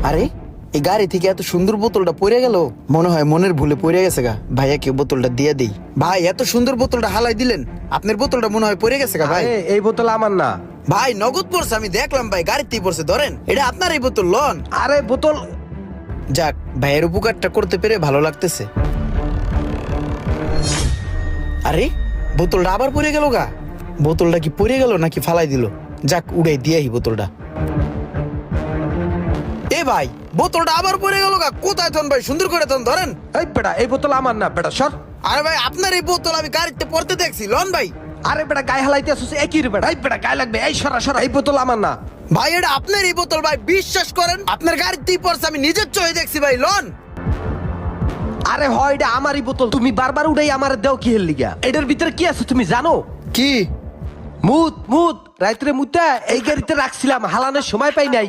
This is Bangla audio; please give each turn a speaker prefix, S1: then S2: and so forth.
S1: আরে এই গাড়ি থেকে এত সুন্দর বোতলটা পড়ে গেল, মনে হয় মনের ভুলে পড়ে গেছে গা। ভাইয়াকে বোতলটা দিয়ে দেই। ভাই এত সুন্দর বোতলটা হালাই দিলেন, আপনার বোতলটা মনে হয় পড়ে গেছে গা ভাই।
S2: আরে, এই বোতল আমার না।
S1: ভাই নগদ পড়ছে, আমি দেখলাম ভাই গাড়িতেই পড়ছে, ধরেন এটা আপনার এই বোতল লন।
S2: আরে বোতল।
S1: যাক, ভাইয়ের উপকারটা করতে পেরে ভালো লাগতেছে। আরে বোতলটা আবার পড়ে গেল গা। বোতলটা কি পড়ে গেল নাকি ফালাই দিল? যাক, উড়াই দিয়াই বোতলটা। এ ভাই, বোতলটা আবার পড়ে গেল গা। কোথায় থন ভাই, সুন্দর করে থন, ধরেন।
S2: এই বেটা, এই বোতল আমার না বেটা, সর।
S1: আরে ভাই, আপনার এই বোতল আমি গাড়িতে পড়তে দেখছি, লন ভাই।
S2: আরে বেটা, গায়ে হালাইতে আসছিস একই রে বেটা। এই বেটা, গায়ে লাগবে। এই সরা সরা, এই বোতল আমার না।
S1: ভাই এটা আপনার এই বোতল ভাই, বিশ্বাস করেন আপনার গাড়িতেই পড়ছে, আমি নিজের চোখে দেখছি ভাই, লন।
S2: আরে হয়, এটা আমারই বোতল। তুমি বারবার উড়াই আমার দেও কি হেল লিগা? এটার ভিতরে কি আছে তুমি জানো?
S1: কি?
S2: মুত মুত রাত্রে মুতা এই গাড়িতে রাখছিলাম, হালানোর সময় পাই নাই।